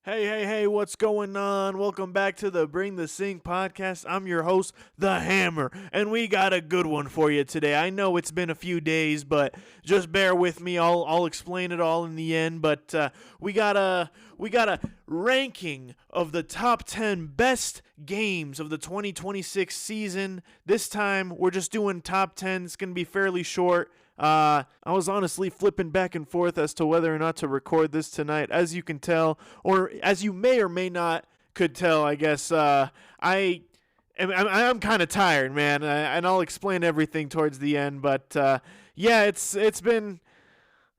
Hey, what's going on? Welcome back to the Bring the Sink podcast. I'm your host, The Hammer, and we got a good one for you today. I know it's been a few days, but just bear with me. I'll explain it all in the end, but we got a ranking of the top 10 best games of the 2026 season. This time, we're just doing top 10. It's going to be fairly short. I was honestly flipping back and forth as to whether or not to record this tonight. As you can tell, or as you may or may not could tell, I guess, I'm kind of tired, man, and I'll explain everything towards the end. But yeah, it's been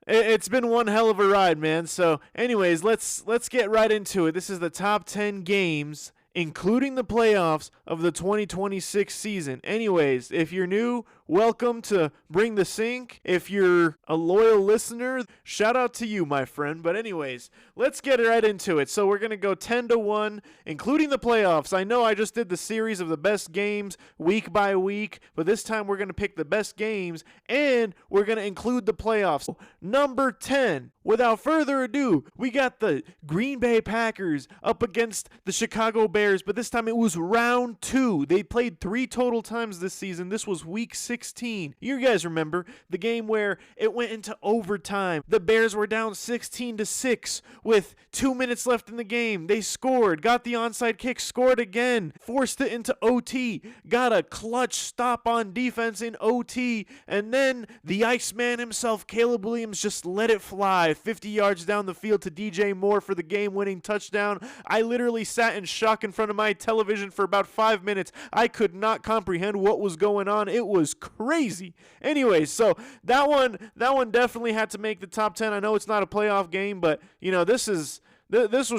one hell of a ride, man. So, anyways, let's get right into it. This is the top 10 games, including the playoffs of the 2026 season. Anyways, if you're new, welcome to Bring the Sink. If you're a loyal listener, shout out to you, my friend. But anyways, let's get right into it. So we're going to go 10-1, including the playoffs. I know I just did the series of the best games week by week, but this time we're going to pick the best games, and we're going to include the playoffs. Number 10. Without further ado, we got the Green Bay Packers up against the Chicago Bears, but this time it was round 2. They played 3 total times this season. This was week 16. You guys remember the game where it went into overtime. The Bears were down 16-6 with 2 minutes left in the game. They scored, got the onside kick, scored again, forced it into OT, got a clutch stop on defense in OT, and then the Iceman himself, Caleb Williams, just let it fly 50 yards down the field to DJ Moore for the game-winning touchdown. I literally sat in shock in front of my television for about 5 minutes. I could not comprehend what was going on. It was crazy. Anyways, so that one definitely had to make the top 10. I know it's not a playoff game, but this was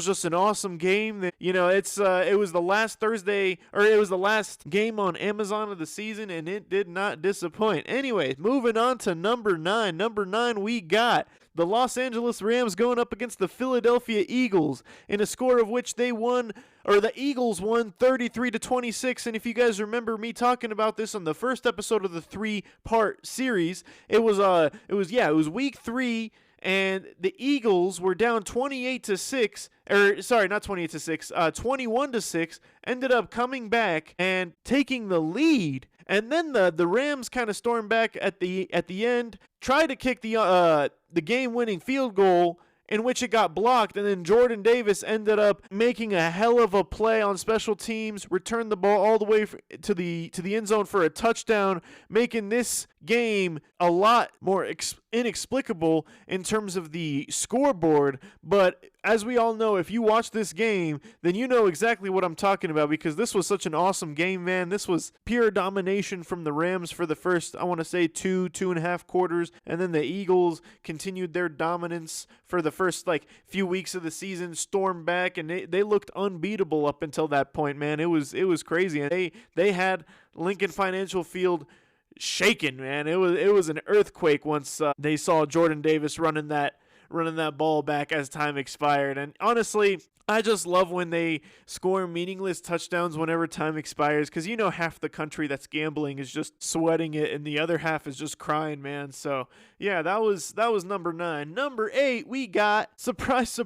just an awesome game. It was the last Thursday, or it was the last game on Amazon of the season, and it did not disappoint. Anyways, moving on to number 9. Number 9, we got the Los Angeles Rams going up against the Philadelphia Eagles in a score of which the Eagles won 33-26. And if you guys remember me talking about this on the first episode of the 3-part series, it was week 3. And the Eagles were down 28-6, or sorry, not 28-6, 21-6, ended up coming back and taking the lead. And then the Rams kind of stormed back at the end, tried to kick the game-winning field goal, in which it got blocked, and then Jordan Davis ended up making a hell of a play on special teams, returned the ball all the way to the end zone for a touchdown, making this game a lot more inexplicable in terms of the scoreboard. But as we all know, if you watch this game, then you know exactly what I'm talking about, because this was such an awesome game, man. This was pure domination from the Rams for the first, I want to say, 2.5 quarters, and then the Eagles continued their dominance for the first few weeks of the season, stormed back, and they looked unbeatable up until that point, man. It was crazy, and they had Lincoln Financial Field shaken, man. It was an earthquake once they saw Jordan Davis running that ball back as time expired. And honestly, I just love when they score meaningless touchdowns whenever time expires, because half the country that's gambling is just sweating it and the other half is just crying, man. So yeah, that was number 9. Number 8, we got, surprise,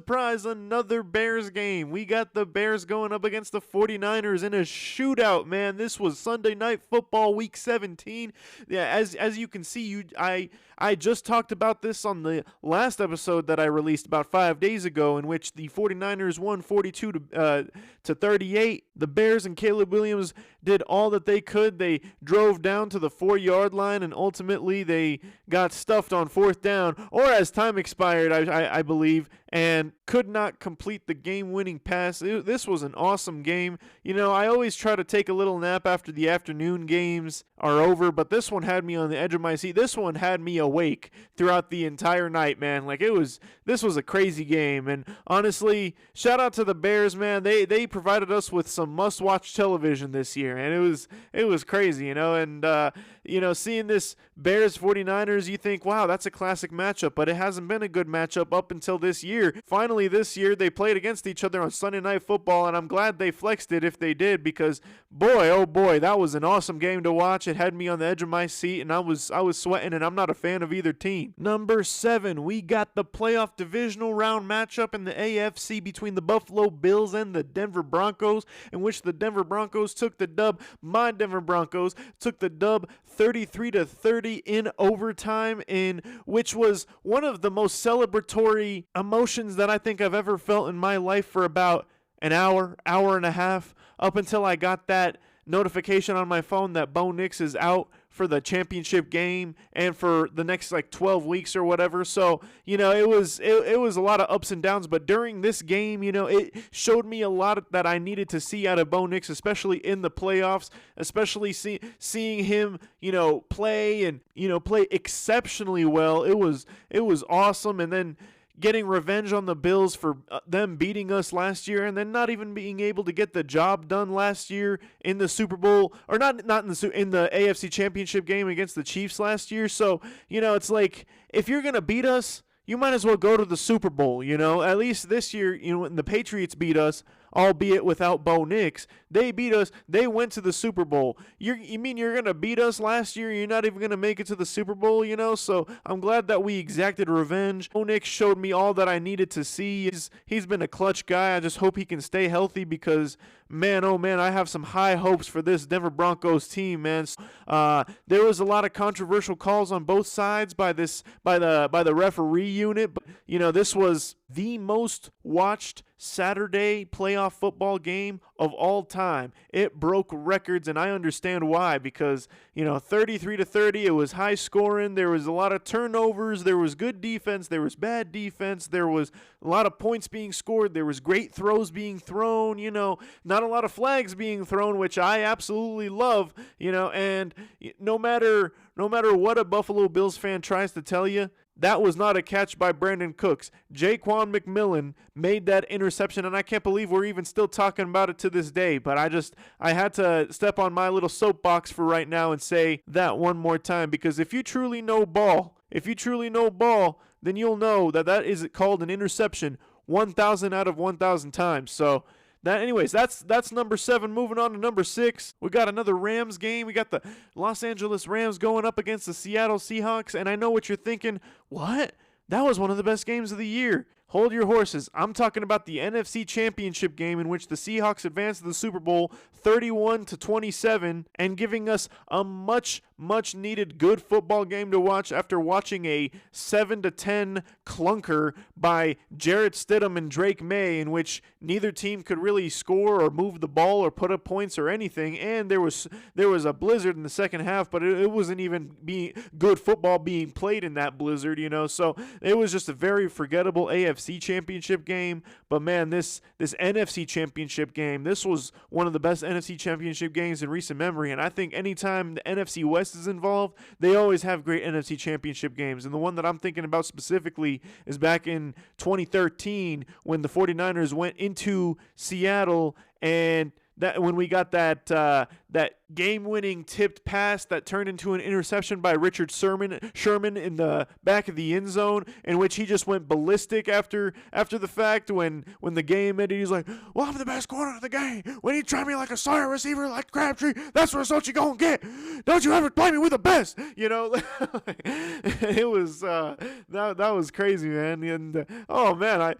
another Bears game. We got the Bears going up against the 49ers in a shootout, man. This was Sunday Night Football week 17. Yeah, as you can see, I just talked about this on the last episode that I released about 5 days ago, in which the 49ers won 42-38. The Bears and Caleb Williams did all that they could. They drove down to the 4-yard line, and ultimately they got stuffed on 4th down, or as time expired, I believe, and could not complete the game-winning pass. This was an awesome game. I always try to take a little nap after the afternoon games are over, but this one had me on the edge of my seat. This one had me awake throughout the entire night, man. This was a crazy game, and honestly, shout out to the Bears, man. They provided us with some must-watch television this year, and it was crazy, and seeing this Bears 49ers, you think, wow, that's a classic matchup, but it hasn't been a good matchup up until this year. Finally, this year, they played against each other on Sunday Night Football, and I'm glad they flexed it if they did, because boy, oh boy, that was an awesome game to watch. It had me on the edge of my seat, and I was sweating, and I'm not a fan of either team. Number 7, we got the playoff divisional round matchup in the AFC between the Buffalo Bills and the Denver Broncos, in which the Denver Broncos took the dub. My Denver Broncos took the dub 33-30 in overtime, in which was one of the most celebratory emotions that I think I've ever felt in my life for about an hour and a half, up until I got that notification on my phone that Bo Nix is out for the championship game and for the next 12 weeks or whatever. So, it was a lot of ups and downs, but during this game, it showed me a lot that I needed to see out of Bo Nix, especially in the playoffs, especially seeing him, play and, play exceptionally well. It was awesome. And then getting revenge on the Bills for them beating us last year, and then not even being able to get the job done last year in the Super Bowl, or not in the AFC Championship game against the Chiefs last year. So, it's like, if you're going to beat us, you might as well go to the Super Bowl, At least this year, when the Patriots beat us, albeit without Bo Nix, they beat us. They went to the Super Bowl. You mean you're going to beat us last year? You're not even going to make it to the Super Bowl, So I'm glad that we exacted revenge. Bo Nix showed me all that I needed to see. He's been a clutch guy. I just hope he can stay healthy, because man, oh man, I have some high hopes for this Denver Broncos team, man. There was a lot of controversial calls on both sides by the referee unit, but this was the most watched Saturday playoff football game of all time. It broke records, and I understand why, because 33-30, it was high scoring. There was a lot of turnovers. There was good defense. There was bad defense. There was a lot of points being scored. There was great throws being thrown. Not a lot of flags being thrown, which I absolutely love. And no matter what a Buffalo Bills fan tries to tell you, that was not a catch by Brandon Cooks. Jaquan McMillan made that interception, and I can't believe we're even still talking about it to this day. But I had to step on my little soapbox for right now and say that one more time, because if you truly know ball, then you'll know that is called an interception 1,000 out of 1,000 times. So, that's number 7. Moving on to number 6, we got another Rams game. We got the Los Angeles Rams going up against the Seattle Seahawks, and I know what you're thinking. What? That was one of the best games of the year. Hold your horses. I'm talking about the NFC Championship game, in which the Seahawks advanced to the Super Bowl 31-27, and giving us a much needed good football game to watch after watching a 7-10 clunker by Jarrett Stidham and Drake May, in which neither team could really score or move the ball or put up points or anything. And there was a blizzard in the second half, but it wasn't even good football being played in that blizzard, So it was just a very forgettable AFC Championship game. But man, this NFC Championship game, this was one of the best NFC Championship games in recent memory. And I think anytime the NFC West is involved, they always have great NFC Championship games. And the one that I'm thinking about specifically is back in 2013, when the 49ers went into Seattle, and that when we got that game-winning tipped pass that turned into an interception by Richard Sherman in the back of the end zone, in which he just went ballistic after the fact. When the game ended, he's like, "Well, I'm the best corner of the game. When you try me like a slot receiver like Crabtree, that's the result you gonna get. Don't you ever play me with the best?" It was that was crazy, man. And oh man,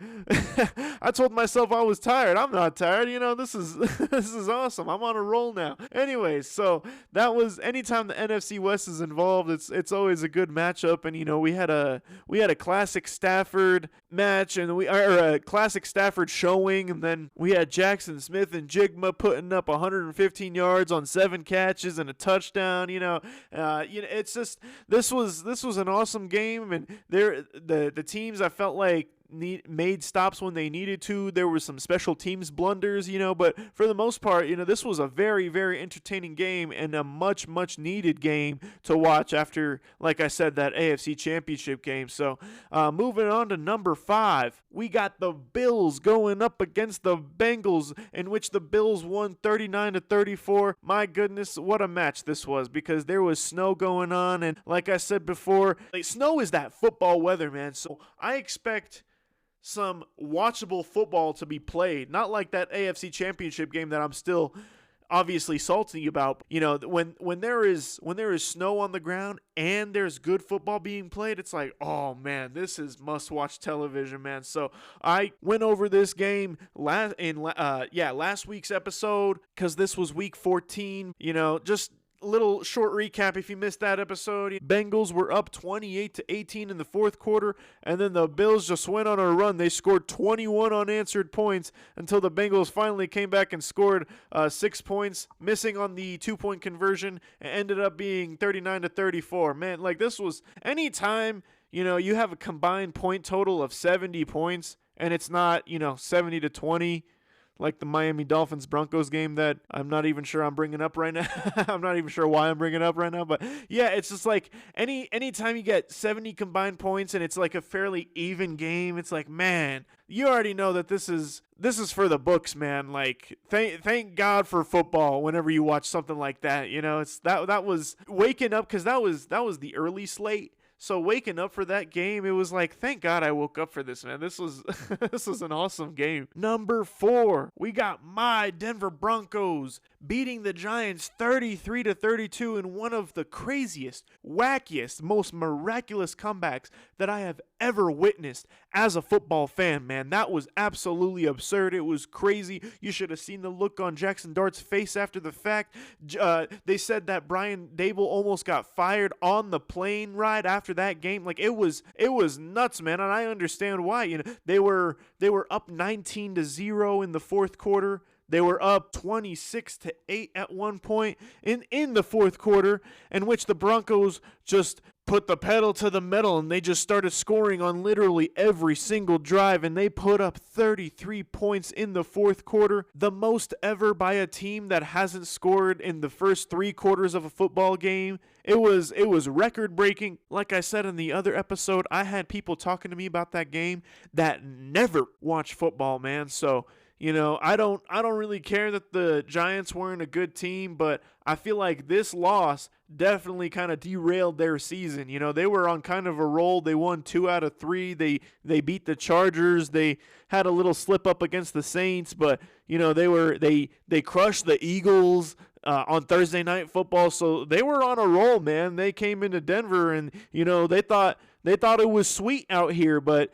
I told myself I was tired. I'm not tired. This is awesome. I'm on a roll now. Anyways, so that was, anytime the NFC West is involved, it's always a good matchup. And we had a classic Stafford match, and a classic Stafford showing, and then we had Jackson Smith and Jigma putting up 115 yards on 7 catches and a touchdown. It's just this was an awesome game, and the teams, I felt like made stops when they needed to. There were some special teams blunders, but for the most part, this was a very, very entertaining game and a much, much needed game to watch after, like I said, that AFC Championship game. So moving on to number 5, we got the Bills going up against the Bengals, in which the Bills won 39-34. My goodness, what a match this was, because there was snow going on, and like I said before, snow is that football weather, man. So I expect some watchable football to be played, not like that AFC Championship game that I'm still obviously salty about. When there is snow on the ground and there's good football being played, it's like, oh man, this is must-watch television, man. So I went over this game last week's episode, because this was week 14. Just little short recap if you missed that episode. Bengals were up 28-18 in the fourth quarter, and then the Bills just went on a run. They scored 21 unanswered points until the Bengals finally came back and scored 6 points, missing on the 2-point conversion, and ended up being 39-34. Man, this was anytime you have a combined point total of 70 points and it's not 70-20, like the Miami Dolphins-Broncos game that I'm not even sure I'm bringing up right now. I'm not even sure why I'm bringing it up right now. But, yeah, it's just like anytime you get 70 combined points and it's like a fairly even game, it's like, man, you already know that this is for the books, man. Thank God for football whenever you watch something like that. It's that was waking up, because that was the early slate. So waking up for that game, it was like, thank God I woke up for this, man. This was this was an awesome game. Number 4, we got my Denver Broncos beating the Giants 33-32 in one of the craziest, wackiest, most miraculous comebacks that I have ever witnessed as a football fan, man. That was absolutely absurd. It was crazy. You should have seen the look on Jackson Dart's face after the fact. They said that Brian Dable almost got fired on the plane ride after that game. It was nuts, man, and I understand why. They were up 19-0 in the fourth quarter. They were up 26-8 at one point in the fourth quarter, in which the Broncos just put the pedal to the metal and they just started scoring on literally every single drive, and they put up 33 points in the fourth quarter, the most ever by a team that hasn't scored in the first 3 quarters of a football game. It was record breaking. Like I said in the other episode, I had people talking to me about that game that never watch football, man. So I don't really care that the Giants weren't a good team, but I feel like this loss definitely kind of derailed their season. They were on kind of a roll. They won 2 out of 3. They beat the Chargers. They had a little slip up against the Saints, but they crushed the Eagles on Thursday Night Football. So they were on a roll, man. They came into Denver and they thought it was sweet out here, but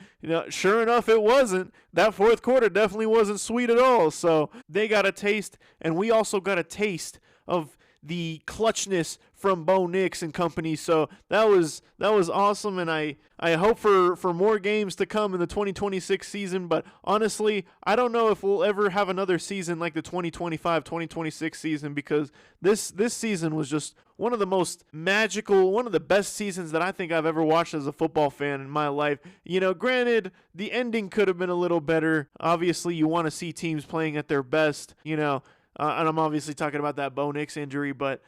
sure enough, it wasn't. That fourth quarter definitely wasn't sweet at all. So they got a taste, and we also got a taste of the clutchness from Bo Nix and company. So that was awesome, and I hope for more games to come in the 2026 season. But honestly, I don't know if we'll ever have another season like the 2025-2026 season, because this season was just one of the most magical, one of the best seasons that I think I've ever watched as a football fan in my life. Granted, the ending could have been a little better. Obviously, you want to see teams playing at their best, and I'm obviously talking about that Bo Nix injury, but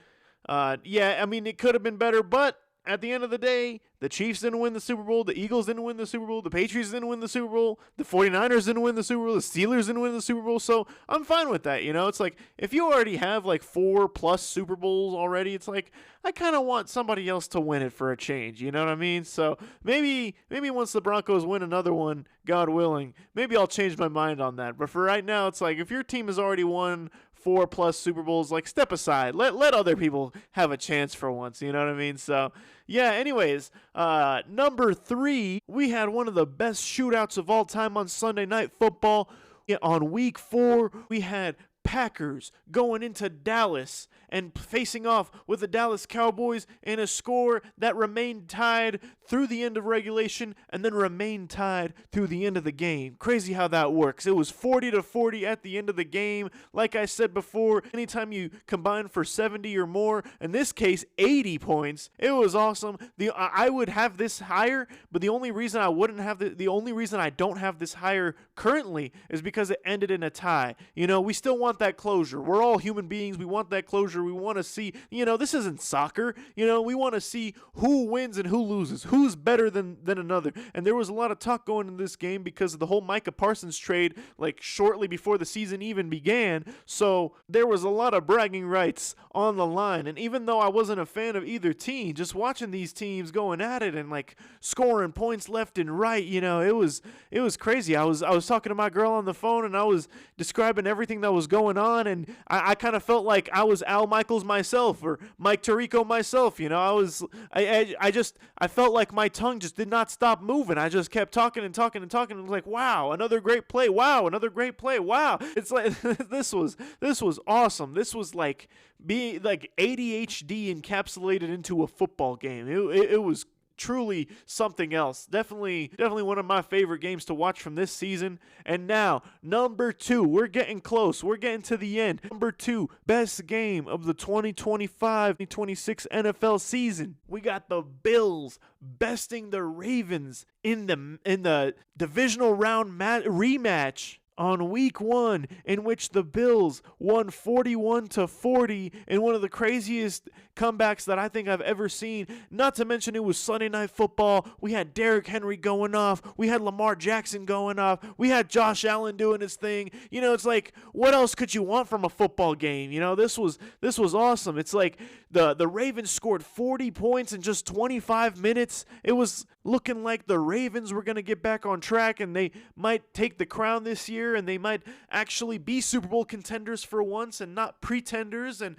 it could have been better, but at the end of the day, the Chiefs didn't win the Super Bowl, the Eagles didn't win the Super Bowl, the Patriots didn't win the Super Bowl, the 49ers didn't win the Super Bowl, the Steelers didn't win the Super Bowl, so I'm fine with that. It's like, if you already have 4+ Super Bowls already, it's like, I kind of want somebody else to win it for a change, you know what I mean? So maybe once the Broncos win another one, God willing, maybe I'll change my mind on that. But for right now, it's like, if your team has already won 4+ Super Bowls, step aside. Let other people have a chance for once, you know what I mean? So, yeah, anyways, number 3, we had one of the best shootouts of all time on Sunday Night Football. On week 4, we had Packers going into Dallas and facing off with the Dallas Cowboys in a score that remained tied through the end of regulation and then remained tied through the end of the game. Crazy how that works. It was 40-40 at the end of the game. Like I said before, anytime you combine for 70 or more, in this case 80 points, it was awesome. I would have this higher, but the only reason I wouldn't have the only reason I don't have this higher currently is because it ended in a tie. We still want that closure. We're all human beings. We want that closure. We want to see, this isn't soccer. We want to see who wins and who loses, who's better than another. And there was a lot of talk going in this game because of the whole Micah Parsons trade, like shortly before the season even began. So there was a lot of bragging rights on the line. And even though I wasn't a fan of either team, just watching these teams going at it and like scoring points left and right, it was crazy. I was talking to my girl on the phone and I was describing everything that was going on, and I kind of felt like I was Al Michaels myself or Mike Tirico myself. I felt like my tongue just did not stop moving. I just kept talking and talking and talking. It was like, wow, another great play. Wow, another great play. Wow. It's like this was awesome. This was like being like ADHD encapsulated into a football game. It was truly something else. Definitely one of my favorite games to watch from this season. And now, number 2, we're getting close. We're getting to the end. Number 2, best game of the 2025-2026 NFL season. We got the Bills besting the Ravens in the divisional round rematch on week 1, in which the Bills won 41-40 in one of the craziest comebacks that I think I've ever seen. Not to mention it was Sunday Night Football. We had Derrick Henry going off. We had Lamar Jackson going off. We had Josh Allen doing his thing. It's like, what else could you want from a football game? This was awesome. It's like the Ravens scored 40 points in just 25 minutes. It was looking like the Ravens were going to get back on track and they might take the crown this year, and they might actually be Super Bowl contenders for once and not pretenders. And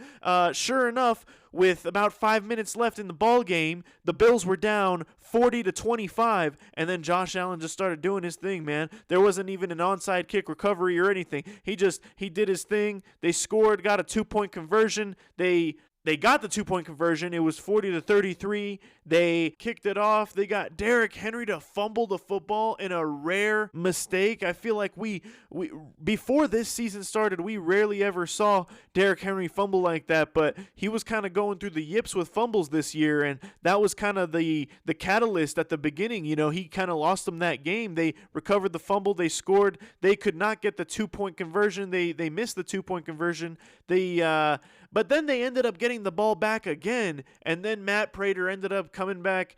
sure enough, with about 5 minutes left in the ball game, the Bills were down 40-25, and then Josh Allen just started doing his thing, man. There wasn't even an onside kick recovery or anything. He did his thing. They scored, got a 2-point conversion. They got the 2-point conversion. It was 40-33. They kicked it off. They got Derrick Henry to fumble the football in a rare mistake. I feel like we before this season started, we rarely ever saw Derrick Henry fumble like that, but he was kind of going through the yips with fumbles this year, and that was kind of the catalyst at the beginning. He kind of lost them that game. They recovered the fumble. They scored. They could not get the 2-point conversion. They missed the 2-point conversion. But then they ended up getting the ball back again, and then Matt Prater ended up coming back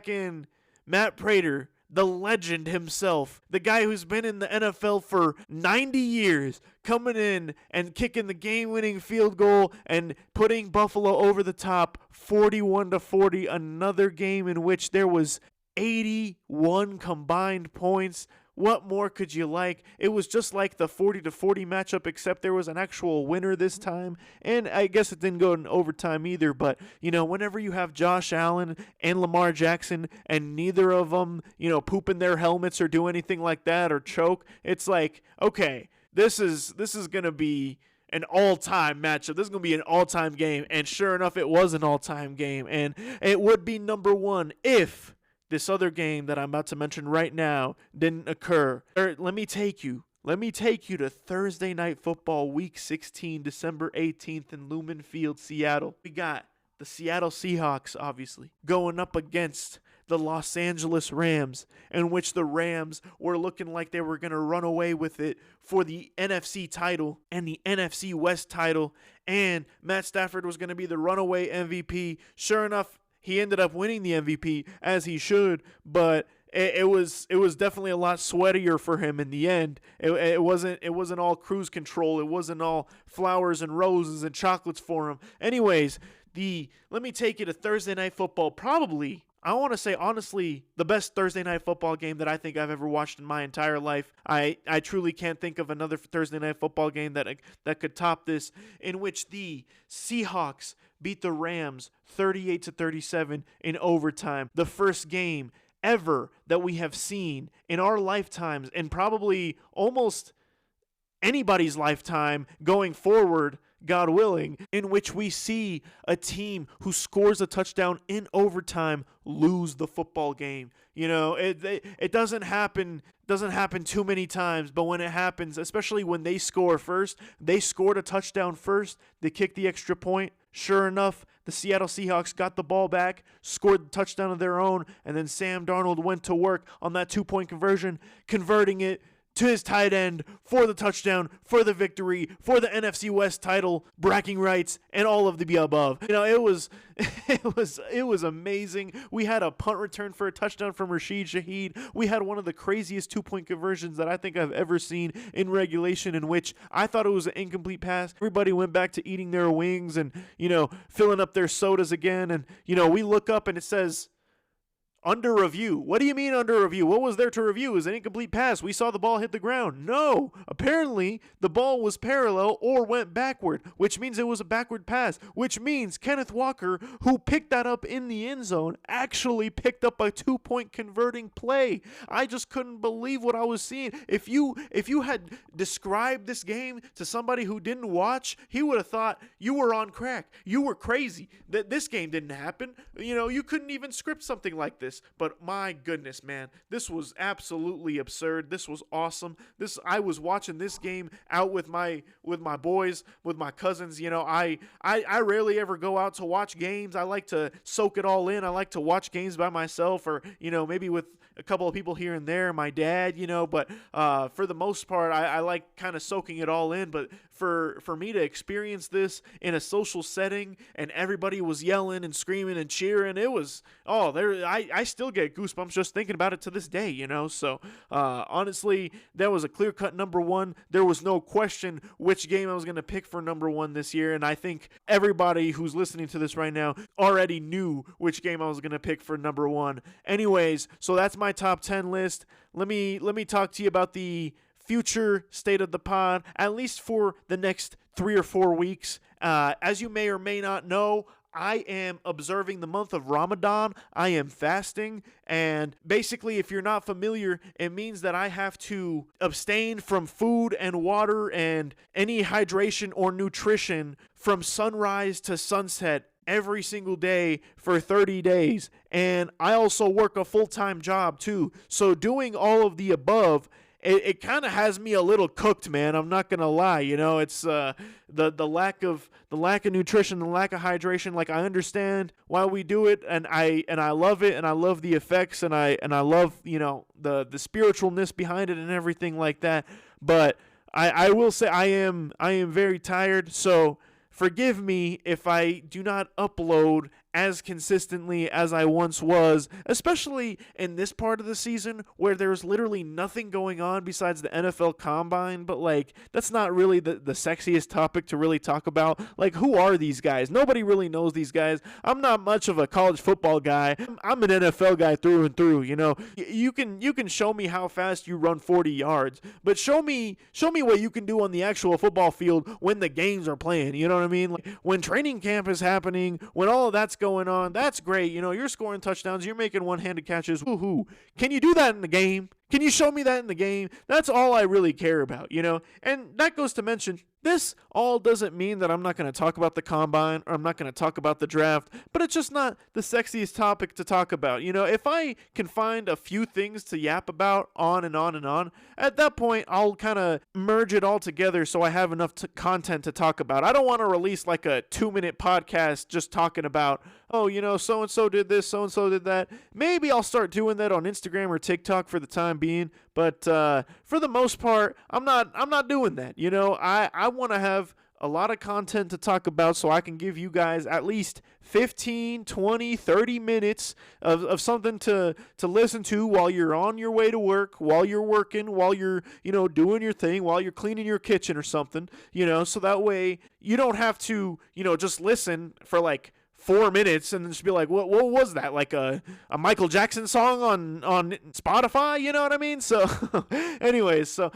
in. Matt Prater, the legend himself, the guy who's been in the NFL for 90 years, coming in and kicking the game-winning field goal and putting Buffalo over the top 41-40, another game in which there was 81 combined points. What more could you like? It was just like the 40-40 matchup, except there was an actual winner this time. And I guess it didn't go in overtime either. But, whenever you have Josh Allen and Lamar Jackson and neither of them, poop in their helmets or do anything like that or choke, it's like, okay, this is going to be an all-time matchup. This is going to be an all-time game. And sure enough, it was an all-time game. And it would be number 1 if this other game that I'm about to mention right now didn't occur. Let me take you to Thursday Night Football Week 16, December 18th in Lumen Field, Seattle. We got the Seattle Seahawks, obviously, going up against the Los Angeles Rams, in which the Rams were looking like they were going to run away with it for the NFC title and the NFC West title, and Matt Stafford was going to be the runaway MVP. Sure enough, he ended up winning the MVP, as he should, but it was definitely a lot sweatier for him in the end. It wasn't all cruise control. It wasn't all flowers and roses and chocolates for him. Anyways, let me take you to Thursday Night Football. Probably, I want to say honestly, the best Thursday Night Football game that I think I've ever watched in my entire life. I truly can't think of another Thursday Night Football game that could top this, in which the Seahawks beat the Rams 38-37 in overtime. The first game ever that we have seen in our lifetimes, and probably almost anybody's lifetime going forward, God willing, in which we see a team who scores a touchdown in overtime lose the football game. You know, it doesn't happen too many times, but when it happens, especially when they score first, they scored a touchdown first, they kicked the extra point. Sure enough, the Seattle Seahawks got the ball back, scored the touchdown of their own, and then Sam Darnold went to work on that 2-point conversion, converting it to his tight end for the touchdown, for the victory, for the NFC West title, bragging rights, and all of the above. You know, it was amazing. We had a punt return for a touchdown from Rashid Shaheed. We had one of the craziest 2-point conversions that I think I've ever seen in regulation, in which I thought it was an incomplete pass. Everybody went back to eating their wings and, you know, filling up their sodas again. And, you know, we look up and it says, under review. What do you mean under review? What was there to review? It was an incomplete pass. We saw the ball hit the ground. No. Apparently, the ball was parallel or went backward, which means it was a backward pass, which means Kenneth Walker, who picked that up in the end zone, actually picked up a 2-point converting play. I just couldn't believe what I was seeing. If you had described this game to somebody who didn't watch, he would have thought you were on crack. You were crazy. That this game didn't happen. You know, you couldn't even script something like this. But my goodness, man, this was absolutely absurd. This was awesome. I was watching this game out with my boys, with my cousins. You know, I rarely ever go out to watch games. I like to soak it all in. I like to watch games by myself, or, you know, maybe with a couple of people here and there, my dad, you know, but for the most part, I like kind of soaking it all in. But for me to experience this in a social setting and everybody was yelling and screaming and cheering, it was, I still get goosebumps just thinking about it to this day, you know. So honestly, that was a clear-cut number one. There was no question which game I was going to pick for number one this year, and I think everybody who's listening to this right now already knew which game I was going to pick for number one. Anyways, so that's my top 10 list. Let me talk to you about the future state of the pod, at least for the next 3 or 4 weeks. As you may or may not know, I am observing the month of Ramadan. I am fasting, and basically, if you're not familiar, it means that I have to abstain from food and water and any hydration or nutrition from sunrise to sunset every single day for 30 days. And I also work a full-time job too. So doing all of the above, it kind of has me a little cooked, man. I'm not gonna lie. You know, it's the lack of nutrition, the lack of hydration. Like, I understand why we do it, and I love it, and I love the effects, and I love, you know, the spiritualness behind it and everything like that. But I will say I am very tired. So forgive me if I do not upload as consistently as I once was, especially in this part of the season where there's literally nothing going on besides the NFL Combine. But, like, that's not really the sexiest topic to really talk about. Like, who are these guys? Nobody really knows these guys. I'm not much of a college football guy. I'm an NFL guy through and through, you know. You can show me how fast you run 40 yards, but show me what you can do on the actual football field when the games are playing, you know what I mean? Like, when training camp is happening, when all of that's going on, that's great. You know, you're scoring touchdowns, you're making one-handed catches. Woohoo. Can you do that in the game? Can you show me that in the game? That's all I really care about, you know? And that goes to mention, this all doesn't mean that I'm not going to talk about the combine or I'm not going to talk about the draft, but it's just not the sexiest topic to talk about. You know, if I can find a few things to yap about on and on and on, at that point, I'll kind of merge it all together so I have enough content to talk about. I don't want to release like a 2-minute podcast just talking about, oh, you know, so-and-so did this, so-and-so did that. Maybe I'll start doing that on Instagram or TikTok for the time being, but for the most part, I'm not doing that. You know, I want to have a lot of content to talk about so I can give you guys at least 15, 20, 30 minutes of something to listen to while you're on your way to work, while you're working, while you're, you know, doing your thing, while you're cleaning your kitchen or something, you know, so that way you don't have to, you know, just listen for like 4 minutes and then just be like, what was that? Like a Michael Jackson song on Spotify? You know what I mean? So anyways, so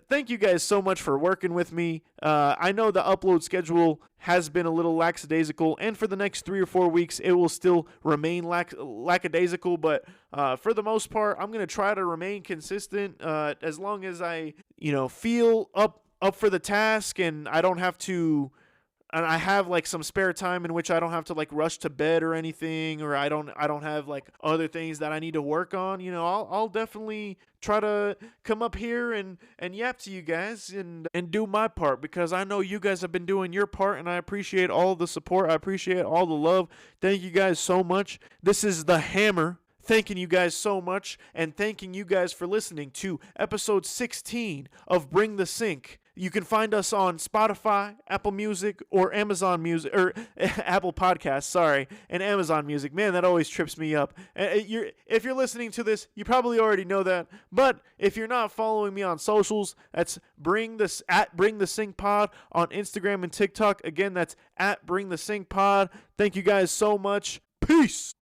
thank you guys so much for working with me. I know the upload schedule has been a little lackadaisical, and for the next 3 or 4 weeks, it will still remain lackadaisical, but for the most part, I'm going to try to remain consistent as long as I, you know, feel up up for the task and I don't have to, and I have like some spare time in which I don't have to like rush to bed or anything, or I don't have like other things that I need to work on, I'll definitely try to come up here and yap to you guys and do my part, because I know you guys have been doing your part, and I appreciate all the support. I appreciate all the love. Thank you guys so much. This is the Hammer. Thanking you guys so much, and thanking you guys for listening to episode 16 of Bring the Sync. You can find us on Spotify, Apple Music, or Amazon Music, or Apple Podcasts, sorry, and Amazon Music. Man, that always trips me up. If you're listening to this, you probably already know that. But if you're not following me on socials, that's at Bring the Sync Pod on Instagram and TikTok. Again, that's at Bring the Sync Pod. Thank you guys so much. Peace.